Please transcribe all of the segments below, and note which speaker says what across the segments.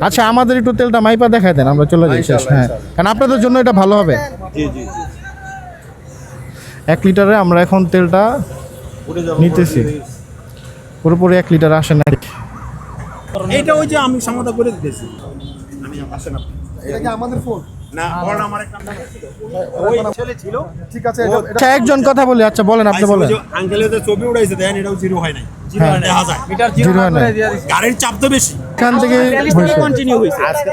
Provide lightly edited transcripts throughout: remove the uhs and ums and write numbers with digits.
Speaker 1: আচ্ছা আমাদের একটু তেলটা মাইপা দেখায় দেন, আমরা চলে যাই শেষ। হ্যাঁ, কারণ আপনাদের জন্য এটা ভালো হবে।
Speaker 2: জি জি জি
Speaker 1: 1 লিটারে আমরা এখন তেলটা নিতেছি, পুরোপুরি 1 লিটার আসে না।
Speaker 2: এইটা ওই যে আমি সমাধান করে দিতেছি। আমি আসেন আপনি।
Speaker 3: এটা কি আমাদের ফোন?
Speaker 2: না বড় আমার একটা ওই ছেলে ছিল।
Speaker 3: ঠিক আছে,
Speaker 1: আচ্ছা একজন কথা বলি, আচ্ছা বলেন, আপনি বলেন।
Speaker 2: আঙ্কেলের যে ছবি উঠাইছে দেখেন এটাও জিরো হয় নাই। জিরো
Speaker 1: হ্যাঁ।
Speaker 2: দেখা যায়। মিটার
Speaker 1: জিরো হয় না,
Speaker 2: গাড়ির চাপ তো বেশি।
Speaker 1: এখান থেকে
Speaker 2: কন্টিনিউ হইছে। আজকে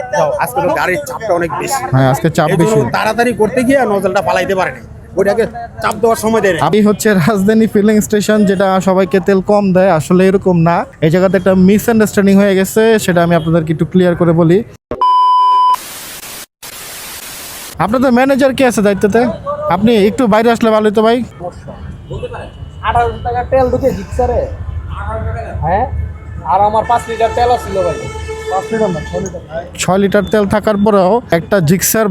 Speaker 2: তো গাড়ির চাপটা অনেক বেশি।
Speaker 1: হ্যাঁ আজকে চাপ
Speaker 2: এজন্য
Speaker 1: বেশি।
Speaker 2: তাড়াতাড়ি করতে গিয়ে নজলটা ফালাইতে পারে না। ওইটাকে চাপ দেওয়ার সময় দেয় না।
Speaker 1: আমি হচ্ছে রাজধানী ফিলিং স্টেশন, যেটা সবাইকে তেল কম দেয়, আসলে এরকম না। এই জায়গাতে একটা মিসআন্ডারস্ট্যান্ডিং হয়ে গেছে, সেটা আমি আপনাদেরকে একটু ক্লিয়ার করে বলি। আপনাদের ম্যানেজার কে আছে দায়িত্বতে? আপনি একটু বাইরে আসলে ভালো হতো ভাই।
Speaker 4: 1800 টাকা তেল ঢুকে জিক্সারে। হ্যাঁ, আর আমার 5 লিটার তেল ছিল ভাই। 5 লিটার না 6 লিটার।
Speaker 1: 6 লিটার তেল থাকার পরেও একটা জিক্সার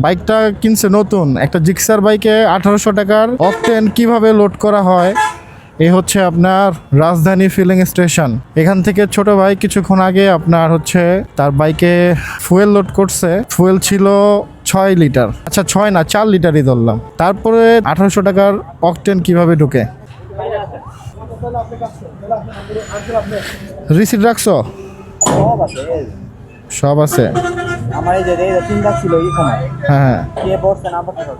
Speaker 1: বাইকটা কিনছে নতুন, একটা জিক্সার বাইকে 1800 টাকার অকটেন কিভাবে লোড করা হয়, এই হচ্ছে আপনার রাজধানী ফিলিং স্টেশন। এখান থেকে ছোট ভাই কিছুক্ষণ আগে আপনার হচ্ছে তার বাইকে ফুয়েল লোড করছে, ফুয়েল ছিল 6 লিটার, আচ্ছা 6 না 4 লিটারই ধরলাম। তারপরে 1800 টাকার অকটেন কিভাবে ঢুকে? রিসিট রাখছো?
Speaker 4: সব আছে।
Speaker 1: সব আছে।
Speaker 4: আমার এই যে চিন্তা ছিল এই সময়।
Speaker 1: হ্যাঁ হ্যাঁ,
Speaker 4: কে বসছে না বসছে।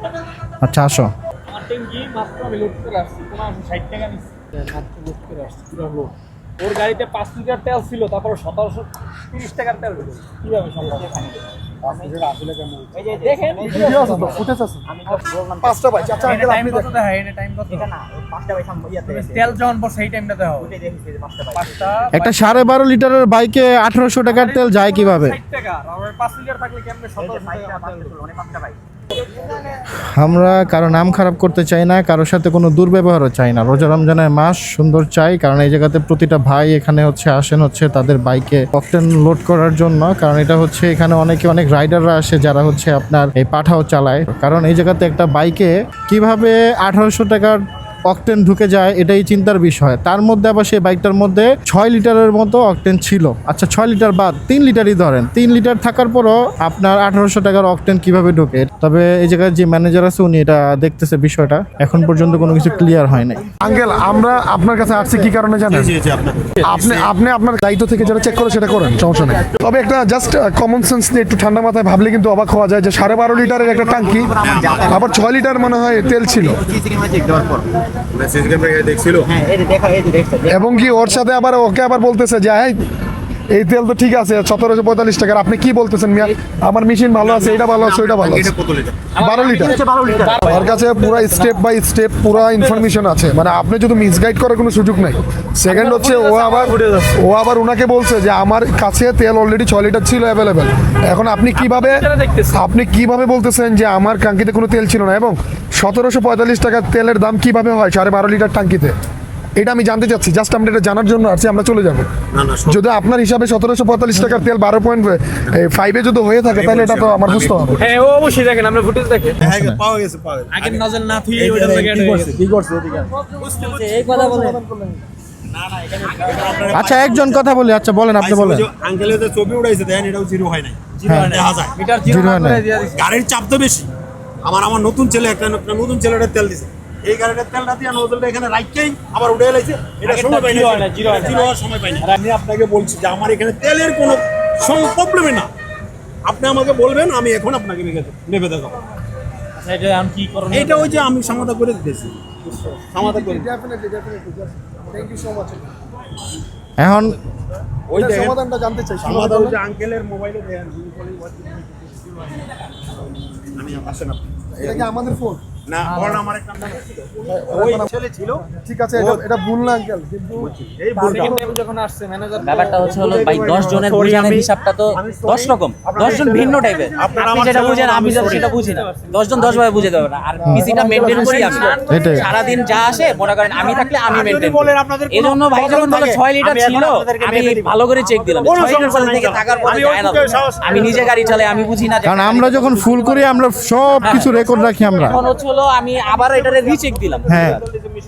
Speaker 1: আচ্ছা আসো।
Speaker 4: আমার ট্যাঙ্কি মাত্র আমি লোড করে আসছি। 60 টাকা নিছি। মাত্র লোড করে আসছি পুরো লোড। ওর গাড়িতে 5 লিটার তেল ছিল, তারপর 1730 টাকার তেল ঢুকে। কিভাবে সম্ভব? আসলে কেমন? এই যে দেখেন
Speaker 3: ভিডিও আছে তো, ফুটেজ আছে।
Speaker 4: আমি তো বললাম
Speaker 3: 5টা ভাই, আচ্ছা আঙ্কেল আপনি
Speaker 4: কত
Speaker 3: দেখেন।
Speaker 4: দেখায় এনে টাইম কত? এটা না 5টা ভাই সামনে ইয়াতে তেল যখন পর সেই টাইমটা দাও। ওইটাই দেখেছি 5টা ভাই। 5টা
Speaker 1: একটা 12.5 লিটারের বাইকে 1800 টাকার তেল যায় কিভাবে?
Speaker 4: 60 টাকা। আর 5 লিটার থাকলে কেমনে 17 টাকা তেল ছিল? অনেক 5টা ভাই।
Speaker 1: আমরা কারো নাম খারাপ করতে চাই না, কারোর সাথে কোনো দুর্ব্যবহারও চাই না। রোজা রমজানের মাস সুন্দর চাই, কারণ এই জায়গাতে প্রতিটা ভাই এখানে আসেন তাদের বাইকে অকটেন লোড করার জন্য। কারণ এটা এখানে অনেক রাইডাররা আসে যারা আপনার এই পাঠাও চালায়। কারণ এই জায়গাতে একটা বাইকে কিভাবে 1800 টাকার অকটেন ঢুকে যায় এটাই চিন্তার বিষয়। তার মধ্যে আবার সেই বাইকটার মধ্যে 6 লিটারের মতো অকটেন ছিল। আচ্ছা 6 লিটার বাদ 3 লিটারই ধরেন, 3 লিটার থাকার পরও আপনার 1800 টাকার অকটেন কিভাবে ঢোকে? তবে এই জায়গায় যে ম্যানেজার আছে উনি এটা দেখতেছে বিষয়টা, এখন পর্যন্ত কোনো কিছু ক্লিয়ার হয় নাই।
Speaker 3: আঙ্কেল আমরা আপনার কাছে আসছি কি কারণে জানেন?
Speaker 2: জি জি আপনার
Speaker 3: আপনি আপনার দায়িত্ব থেকে যারা চেক করে সেটা করেন, সমস্যা নেই। তবে একটা জাস্ট কমন সেন্স নিয়ে একটু ঠান্ডা মাথায় ভাবলে কিন্তু অবাক হওয়া যায় যে 12.5 লিটারের একটা ট্যাঙ্কি, আবার 6 লিটার মনে হয় তেল ছিল,
Speaker 2: মেসেজ ক্যামেরা দেখছিল।
Speaker 4: হ্যাঁ, এই যে দেখা এই যে দেখছো।
Speaker 3: এবং কি ওর সাথে আবার ওকে আবার বলতেছে যে এই তেল তো ঠিক আছে 1745 টাকার, আপনি কি বলতেছেন মিয়া? আমার মেশিন ভালো আছে, এটা ভালো আছে, ওইটা ভালো আছে।
Speaker 2: এটা কত লিটার?
Speaker 3: 12 লিটার।
Speaker 4: 12 লিটার।
Speaker 3: ওর কাছে পুরো স্টেপ বাই স্টেপ পুরো ইনফরমেশন আছে, মানে আপনি যদি মিসগাইড করার কোনো সুযোগ নাই। সেকেন্ড হচ্ছে ও আবার ওনাকে বলছে যে আমার কাছে তেল অলরেডি 6 লিটার ছিল অ্যাভেলেবেল। এখন আপনি কিভাবে বলতেছেন যে আমার ট্যাঙ্কিতে কোনো তেল ছিল না, এবং 1745 টাকার তেলের দাম কিভাবে হয় 12.5 লিটার ট্যাঙ্কিতে? এটা আমি জানতে চাচ্ছি, জাস্ট আমরা এটা জানার জন্য আসছি, আমরা চলে যাবো।
Speaker 2: না না
Speaker 3: যদি আপনার হিসাবে 1745 টাকার তেল 12.5 যদি হয়ে থাকে তাহলে এটা তো আমার বুঝতে হবে।
Speaker 4: হ্যাঁ, ও অবশ্যই দেখেন, আমরা ফুটেজ দেখেন।
Speaker 2: হ্যাঁ পাওয়া গেছে পাওয়া গেছে।
Speaker 4: আগে নজল না থুই ওইটা থেকে
Speaker 3: কি করছে এদিকে?
Speaker 4: এই কথা বলে
Speaker 1: আচ্ছা একজন কথা বলি, আচ্ছা বলেন, আপনি বলেন।
Speaker 2: আঙ্কেলের যে ছবি উঠাইছে দেখেন এটাও জিরো হয় নাই।
Speaker 1: হ্যাঁ।
Speaker 2: দেখা যায়।
Speaker 4: মিটার
Speaker 1: জিরো
Speaker 4: জিরো
Speaker 1: হয় না।
Speaker 4: করে দিয়া দিছি।
Speaker 2: গাড়ির চাপ তো বেশি। আমার নতুন ছেলে একটা নতুন ছেলেটার তেল দিছে। এই গাড়িটার তেলটা দিয়ে নজলটা এখানে রাখকেই আবার উঠে এলাইছে। এটা সময় পাই না। জিরো হওয়ার সময় পাই না। আমি আপনাকে বলছি যে আমার এখানে তেলের কোনো প্রবলেমই না। আপনি আমাকে বলবেন, আমি এখন আপনাকে নেবে দেখাবো।
Speaker 4: আচ্ছা, এটা আমি কি করব?
Speaker 2: এইটা ওই যে আমি সমাধান করে দিতেছি। সমাধান করে
Speaker 3: definitely thank you so much.
Speaker 1: এখন
Speaker 2: ওই দেখেন
Speaker 3: সমাধানটা জানতে চাই।
Speaker 2: সমাধান ওই যে আঙ্কেলের মোবাইলে দেখেন। আমি আসেন আপনি।
Speaker 3: এটা কি আমাদের ফোন?
Speaker 2: না বড় আমার একটা ওই ছেলে ছিল।
Speaker 3: ঠিক আছে, এটা ভুল না আঙ্কেল, কিন্তু
Speaker 2: এই বলটা
Speaker 4: যখন আসছে ম্যানেজার
Speaker 5: ব্যাপারটা হলো ভাই 10 জনের বোঝানোর হিসাবটা তো 10 রকম, 10 জন ভিন্ন টাইপের। আপনি যেটা বুঝেন আমি সেটা বুঝি না, 10 জন 10 ভাবে বুঝে দেবে না। আর পিসিটা মেইনটেইন করি আমি,
Speaker 1: এটাই।
Speaker 5: সারাদিন যা আসে মনে করেন আমি থাকলে আমি মেইনটেইন করি। এজন্য ভাই যখন বলে 6 লিটার ছিল আমি ভালো করে চেক দিলাম 6 লিটার সাথে থেকে থাকার পরে যায় না। আমি নিজে গাড়ি চালাই, আমি বুঝি না।
Speaker 1: কারণ আমরা যখন ফুল করি আমরা সব কিছু রেকর্ড রাখি। আমরা
Speaker 5: এখন হচ্ছে হলো আমি আবার এটারে রিচেক দিলাম।
Speaker 1: হ্যাঁ।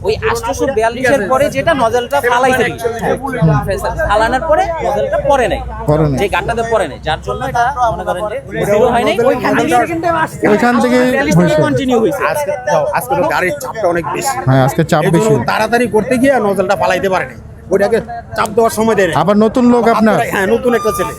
Speaker 5: ওই 842 এর পরে যেটা নজলটা ফালাইছে ফালানোর পরে নজলটা পরে নাই,
Speaker 1: পরে নাই।
Speaker 5: যে গাটটাতে পরে নাই, যার জন্য এটা মনে করেন যে জিরো হয় নাই।
Speaker 1: ওইখান থেকে
Speaker 5: কন্টিনিউ হয়েছে।
Speaker 2: আজকে তো গাড়ির চাপটা অনেক বেশি,
Speaker 1: হ্যাঁ আজকে চাপ
Speaker 2: এই
Speaker 1: বেশি।
Speaker 2: জন্য তাড়াতাড়ি করতে গিয়ে নজলটা ফালাইতে পারে না, ওইটাকে চাপ দেওয়ার সময় দেয় না।
Speaker 1: আবার নতুন লোক আপনার?
Speaker 2: হ্যাঁ, নতুন একটা ছেলে,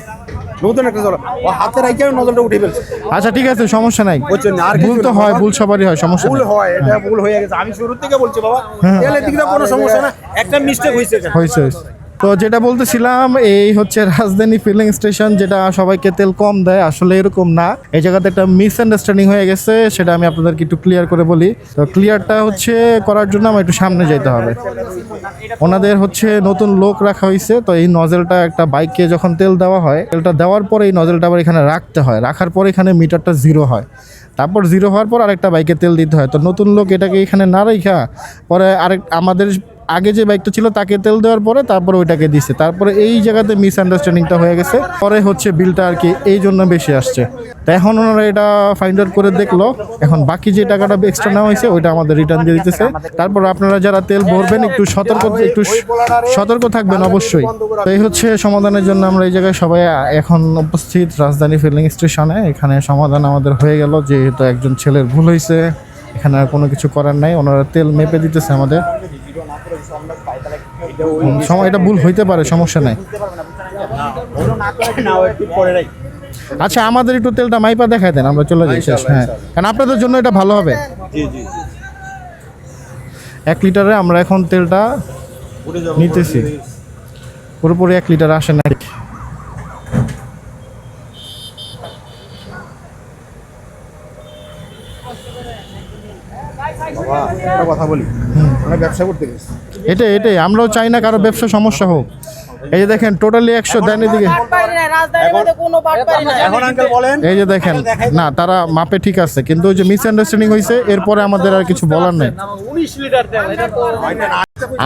Speaker 2: নতুন একটা ছেলে, ও হাতে রাখে নজলটা উঠে ফেলছে।
Speaker 1: আচ্ছা ঠিক আছে, সমস্যা নাই।
Speaker 2: বুঝছেন না? আর
Speaker 1: ভুল
Speaker 2: কিছু
Speaker 1: তো
Speaker 2: না,
Speaker 1: হয়,
Speaker 2: বাবা।
Speaker 1: ভুল সবারই হয়, সমস্যা
Speaker 2: ভুল
Speaker 1: নেই।
Speaker 2: হয়, এটা ভুল হয়ে গেছে। আমি শুরু থেকে বলছি বাবা, তেলের দিকে কোনো সমস্যা না, একটা মিস্টেক হয়েছে এখানে।
Speaker 1: হয়েছে হয়েছে। তো যেটা বলতেছিলাম, এই হচ্ছে রাজধানী ফিলিং স্টেশন, যেটা সবাইকে তেল কম দেয়, আসলে এরকম না। এই জায়গাতে একটা মিসআন্ডারস্ট্যান্ডিং হয়ে গেছে, সেটা আমি আপনাদেরকে একটু ক্লিয়ার করে বলি। তো ক্লিয়ারটা হচ্ছে করার জন্য আমার একটু সামনে যেতে হবে। ওনাদের হচ্ছে নতুন লোক রাখা হয়েছে, তো এই নজেলটা একটা বাইকে যখন তেল দেওয়া হয়, তেলটা দেওয়ার পরে এই নজেলটা আবার এখানে রাখতে হয়, রাখার পর এখানে মিটারটা জিরো হয়, তারপর জিরো হওয়ার পর আরেকটা বাইকে তেল দিতে হয়। তো নতুন লোক এটাকে এখানে না রেখা পরে আমাদের আগে যে বাইকটা ছিল তাকে তেল দেওয়ার পরে তারপরে ওইটাকে দিছে, তারপরে এই জায়গাতে মিসআন্ডারস্ট্যান্ডিংটা হয়ে গেছে, পরে হচ্ছে বিলটা আর কি এই জন্য বেশি আসছে। তো এখন ওনারা এটা ফাইন্ড আউট করে দেখলো, এখন বাকি যে টাকাটা এক্সট্রা নেওয়া হয়েছে ওইটা আমাদের রিটার্ন দিয়ে দিতেছে। তারপর আপনারা যারা তেল ভরবেন একটু সতর্ক থাকবেন অবশ্যই। তো এই হচ্ছে সমাধানের জন্য আমরা এই জায়গায় সবাই এখন উপস্থিত রাজধানী ফিলিং স্টেশনে। এখানে সমাধান আমাদের হয়ে গেল, যেহেতু একজন ছেলের ভুল হয়েছে, এখানে আর কোনো কিছু করার নাই। ওনারা তেল মেপে দিতেছে আমাদের। সময় এটা ভুল হইতে পারে, সমস্যা নাই। আচ্ছা আমাদের একটু তেলটা মাইপা দেখায় দেন, আমরা চলে যাই শেষ। হ্যাঁ, কারণ আপনাদের জন্য এটা ভালো হবে। 1 লিটারে আমরা এখন তেলটা নিতেছি, পুরোপুরি 1 লিটার আসে না।
Speaker 2: কথা বলি, আমরা ব্যবসা করতে গেছি,
Speaker 1: এটাই আমরাও চাই না কারো ব্যবসা সমস্যা হোক। এই যে দেখেন টোটালি 100 দেন এদিকে।
Speaker 2: এখন আঙ্কেল বলেন,
Speaker 1: এই যে দেখেন, না তারা মাপে ঠিক আছে, কিন্তু ওই যে মিসআন্ডারস্ট্যান্ডিং হয়েছে, এরপরে আমাদের আর কিছু বলার নেই।
Speaker 4: 19 লিটার তেল, এটা তো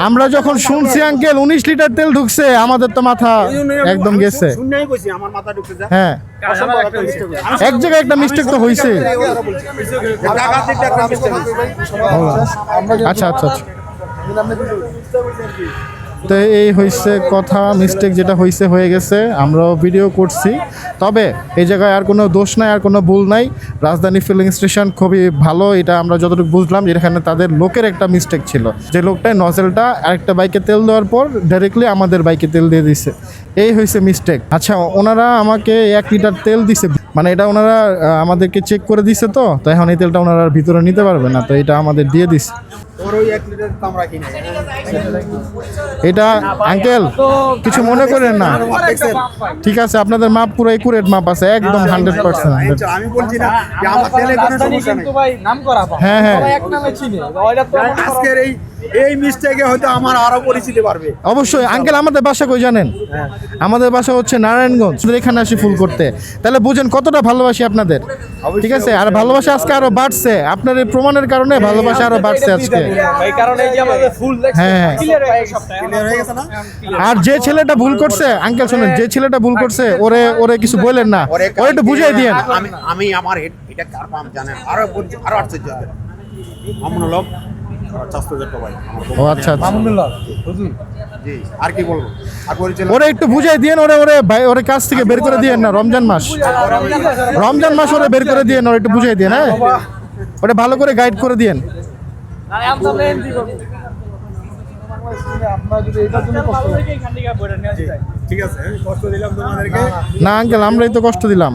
Speaker 1: আমরা যখন শুনছি আঙ্কেল 19 লিটার তেল ঢুকছে, আমাদের তো মাথা একদম গেছে।
Speaker 2: শুননাই কইছি আমার মাথা ঢুকছে যা।
Speaker 1: হ্যাঁ, এক জায়গায় একটা মিস্টেক তো হয়েছে।
Speaker 2: টাকা থেকে একটা মিস্টেক
Speaker 1: আচ্ছা আচ্ছা আচ্ছা, তো এই হয়েছে কথা। মিস্টেক যেটা হয়েছে হয়ে গেছে, আমরাও ভিডিও করছি। তবে এই জায়গায় আর কোনো দোষ নাই, আর কোনো ভুল নাই। রাজধানী ফিলিং স্টেশন খুবই ভালো, এটা আমরা যতটুকু বুঝলাম। এখানে তাদের লোকের একটা মিস্টেক ছিল, যে লোকটাই নজেলটা আরেকটা বাইকে তেল দেওয়ার পর ডাইরেক্টলি আমাদের বাইকে তেল দিয়ে দিছে, এই হয়েছে মিস্টেক। আচ্ছা ওনারা আমাকে 1 লিটার তেল দিছে, মানে এটা ওনারা আমাদেরকে চেক করে দিছে, তো এখন এই তেলটা ওনারা ভিতরে নিতে পারবে না, তো এটা আমাদের দিয়ে দিছে।
Speaker 2: তোর ওই 1 লিটার তো আমরা কিনি।
Speaker 1: এটা আঙ্কেল কিছু মনে করেন না, ঠিক আছে? আপনাদের মাপ পুরো একুরেট মাপ আছে, একদম 100%।
Speaker 2: আমি বলছি না যে আমার তেলে কোনো সমস্যা নেই।
Speaker 4: কিন্তু ভাই নাম করা পায়।
Speaker 1: হ্যাঁ হ্যাঁ,
Speaker 4: সবাই এক নামে চিনে, ওইটা তো
Speaker 2: আজকের এই মিস্টেকে হয়তো আমার আরো পরিচিতি বাড়বে।
Speaker 1: অবশ্যই। আঙ্কেল আমাদের বাসা কই জানেন? আমাদের বাসা হচ্ছে নারায়ণগঞ্জ। এখানে আসি ফুল করতে, তাহলে বুঝেন কতটা ভালোবাসি আপনাদের, ঠিক আছে? আর ভালোবাসা আজকে আরো বাড়ছে, আপনার এই প্রমাণের কারণে ভালোবাসা আরো বাড়ছে আজকে।
Speaker 4: এই কারণে এই যে আমাদের ফুল দেখছেন
Speaker 1: হ্যাঁ।
Speaker 4: ক্লিয়ার হয়ে গেছে সবটাই।
Speaker 2: ক্লিয়ার হয়ে গেছে না?
Speaker 1: আর যে ছেলেটা ভুল করছে, আঙ্কেল শোনেন, যে ছেলেটা ভুল করছে ওরে কিছু বললেন না, ওরে একটু বুঝাই দিয়েন।
Speaker 2: আমি আমার এটা কার পাম জানেন, আরো আশ্চর্য হবে। মামুনুল হক, স্বাস্থ্যগত ভাই।
Speaker 1: ও আচ্ছা আচ্ছা,
Speaker 4: আলহামদুলিল্লাহ হুজুর।
Speaker 2: জি, আর কি বলবো? আর পরিচয়
Speaker 1: ওরে একটু বুঝাই দিয়েন, ওরে কাছ থেকে বের করে দিয়েন না। রমজান মাস ওরে বের করে দিয়েন, ওরে একটু বুঝাই দিয়েন। হ্যাঁ, ওটা ভালো করে গাইড করে দিয়েন।
Speaker 4: আরে আমরা প্ল্যান দিব। আমরা যদি এটার জন্য কষ্ট করি, এখান থেকে বইটা নিয়ে আসি।
Speaker 2: ঠিক আছে, কষ্ট দিলাম তোমাদেরকে।
Speaker 1: না আঙ্কেল, আমরাই তো কষ্ট দিলাম।